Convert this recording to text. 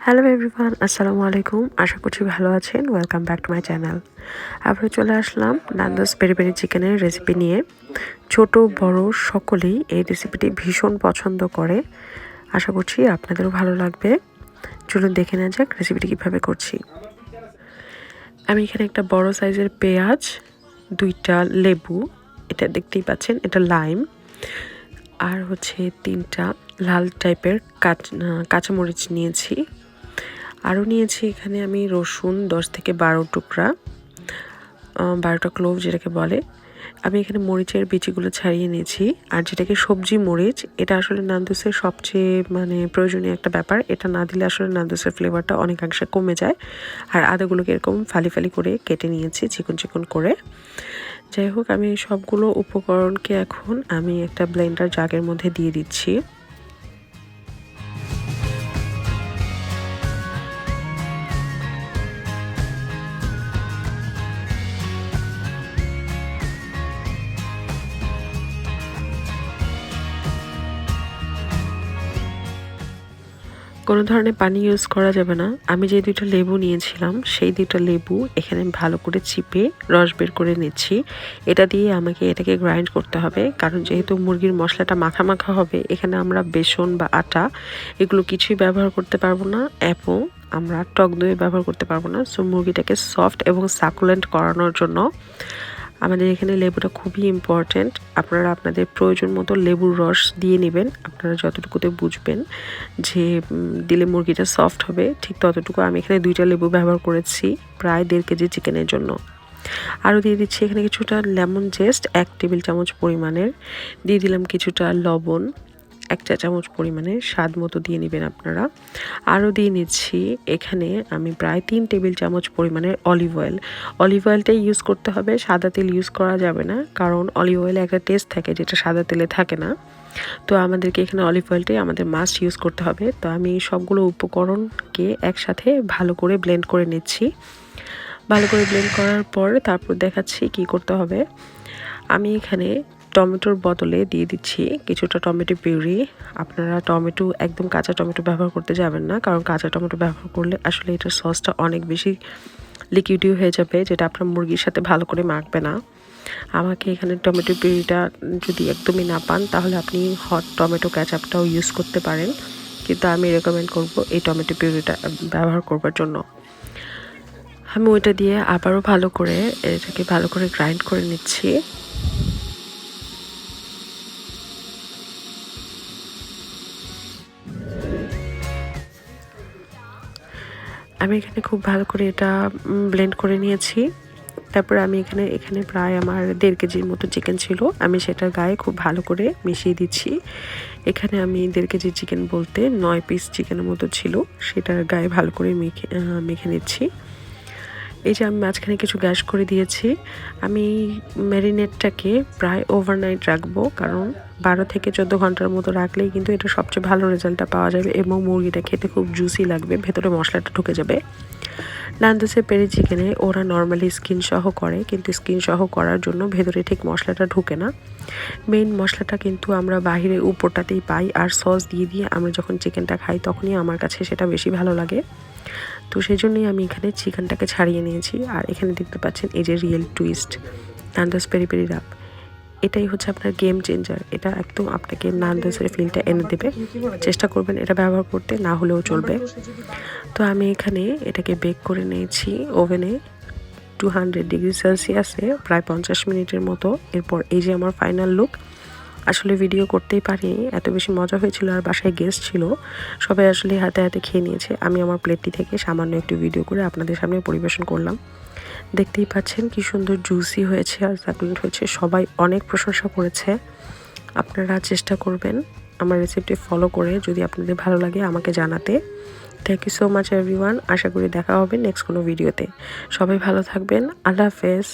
Hello everyone, আসসালামু আলাইকুম। আশা করছি ভালো আছেন। Welcome back to my channel. আবার চলে আসলাম নান্দোস পেরি পেরি চিকেনের রেসিপি নিয়ে। ছোট বড় সকলেই এই রেসিপিটি ভীষণ পছন্দ করে। আশা করছি আপনাদেরও ভালো লাগবে। চলুন দেখে নেওয়া যাক রেসিপিটি কীভাবে করছি। আমি এখানে একটা বড় সাইজের পেঁয়াজ, 2টা লেবু, এটা দেখতেই পাচ্ছেন, এটা লাইম, আর হচ্ছে 3টা লাল টাইপের কাঁচামরিচ নিয়েছি। আরও নিয়েছি এখানে আমি রসুন 10 থেকে 12 টুকরা, 12টা ক্লোভ যেটাকে বলে। আমি এখানে মরিচের বিচিগুলো ছাড়িয়ে নিয়েছি। আর যেটাকে সবজি মরিচ, এটা আসলে নান্দোসের সবচেয়ে প্রয়োজনীয় একটা ব্যাপার। এটা না দিলে আসলে নান্দোসের ফ্লেভারটা অনেকাংশে কমে যায়। আর আদাগুলোকে এরকম ফালি ফালি করে কেটে নিয়েছি চিকন চিকন করে। যাই হোক, আমি সবগুলো উপকরণকে এখন আমি একটা ব্লেন্ডার জাগের মধ্যে দিয়ে দিচ্ছি। কোনো ধরনের পানি ইউজ করা যাবে না। আমি যে 2টা লেবু নিয়েছিলাম সেই 2টা লেবু এখানে ভালো করে চিপে রস বের করে নিচ্ছি। এটা দিয়ে আমাকে এটাকে গ্রাইন্ড করতে হবে, কারণ যেহেতু মুরগির মশলাটা মাখা মাখা হবে, এখানে আমরা বেসন বা আটা এগুলো কিছুই ব্যবহার করতে পারবো না, এবং আমরা টক দই ব্যবহার করতে পারবো না। সো মুরগিটাকে সফট এবং সাকুলেন্ট করানোর জন্য আমাদের এখানে লেবুটা খুবই ইম্পর্ট্যান্ট। আপনারা আপনাদের প্রয়োজন মতো লেবুর রস দিয়ে নেবেন। আপনারা যতটুকুতে বুঝবেন যে দিলে মুরগিটা সফট হবে, ঠিক ততটুকু। আমি এখানে 2টা লেবু ব্যবহার করেছি প্রায় 1.5 কেজি চিকেনের জন্য। আরও দিয়ে দিচ্ছি এখানে কিছুটা লেমন জেস্ট 1 টেবিল চামচ পরিমাণের। দিয়ে দিলাম কিছুটা লবণ 1 চা চামচ পরিমাণে, স্বাদ মতো দিয়ে নেবেন আপনারা। আরও দিয়ে নিচ্ছি এখানে আমি প্রায় 3 টেবিল চামচ পরিমাণের অলিভ অয়েল। অলিভ অয়েলটাই ইউজ করতে হবে, সাদা তেল ইউজ করা যাবে না, কারণ অলিভ অয়েলে একটা টেস্ট থাকে যেটা সাদা তেলে থাকে না। তো আমাদেরকে এখানে অলিভ অয়েলটাই আমাদের মাস্ট ইউজ করতে হবে। তো আমি সবগুলো উপকরণকে একসাথে ভালো করে ব্লেন্ড করে নিচ্ছি। ভালো করে ব্লেন্ড করার পর তারপর দেখাচ্ছি কি করতে হবে। আমি এখানে টমেটোর বদলে দিয়ে দিচ্ছি কিছুটা টমেটো পিউরি। আপনারা টমেটো একদম কাঁচা টমেটো ব্যবহার করতে যাবেন না, কারণ কাঁচা টমেটো ব্যবহার করলে আসলে এটার সসটা অনেক বেশি লিকুইডি হয়ে যাবে, যেটা আপনার মুরগির সাথে ভালো করে মাখবে না। আমাকে এখানে টমেটো পিউরিটা যদি একদমই না পান, তাহলে আপনি হট টমেটো ক্যাচাপটাও ইউজ করতে পারেন, কিন্তু আমি রেকমেন্ড করব এই টমেটো পিউরিটা ব্যবহার করবার জন্য। আমি ওইটা দিয়ে আবারও ভালো করে এটাকে ভালো করে গ্রাইন্ড করে নিচ্ছি। আমি এখানে খুব ভালো করে এটা ব্লেন্ড করে নিয়েছি। তারপর আমি এখানে প্রায় আমার 1.5 কেজির মতো চিকেন ছিল। আমি সেটার গায়ে খুব ভালো করে মিশিয়ে দিচ্ছি। এখানে আমি 1.5 কেজি চিকেন বলতে 9 পিস চিকেনের মতো ছিল, সেটার গায়ে ভালো করে মেখে নিচ্ছি। এই যে আমি মাঝখানে কিছু গ্যাস করে দিয়েছি। আমি ম্যারিনেটটাকে প্রায় ওভারনাইট রাখবো, কারণ 12 থেকে 14 ঘন্টার মতো রাখলেই কিন্তু এটা সবচেয়ে ভালো রেজাল্টটা পাওয়া যাবে, এবং মুরগিটা খেতে খুব জুসি লাগবে, ভেতরে মশলাটা ঢুকে যাবে। নান্দোসের পেরি চিকেনে ওরা নর্মালি স্কিন সহ করে, কিন্তু স্কিন সহ করার জন্য ভেতরে ঠিক মশলাটা ঢুকে না। মেইন মশলাটা কিন্তু আমরা বাহিরে উপরটাতেই পাই, আর সস দিয়ে দিয়ে আমরা যখন চিকেনটা খাই তখনই আমার কাছে সেটা বেশি ভালো লাগে। তো সেই জন্যই আমি এখানে চিকেনটাকে ছাড়িয়ে নিয়েছি। আর এখানে দেখতে পাচ্ছেন এই যে real twist, Nando's peri peri rub, এটাই হচ্ছে আপনার গেম চেঞ্জার। এটা একদম আপনাকে নান্দোসের ফিলটা এনে দেবে। চেষ্টা করবেন এটা ব্যবহার করতে, না হলেও চলবে। তো আমি এখানে এটাকে বেক করে নিয়েছি ওভেনে 200 ডিগ্রি সেলসিয়াসে প্রায় 50 মিনিটের মতো। এরপর এই যে আমার ফাইনাল লুক। আসলে ভিডিও করতেই পারিনি, এত বেশি মজা হয়েছিল, আর বাসায় গেস্ট ছিল, সবাই আসলে হাতে হাতে খেয়ে নিয়েছে। আমি আমার প্লেটটি থেকে সামান্য একটু ভিডিও করে আপনাদের সামনে পরিবেশন করলাম। দেখতেই পাচ্ছেন কি সুন্দর জুসি হয়েছে আর সাকুলেন্ট হয়েছে, সবাই অনেক প্রশংসা করেছে। আপনারা চেষ্টা করবেন আমার রেসিপিটি ফলো করে, যদি আপনাদের ভালো লাগে আমাকে জানাতে। Thank you so much everyone. আশা করি দেখা হবে নেক্সট কোনো ভিডিওতে। সবাই ভালো থাকবেন। আল্লাহ হাফেজ।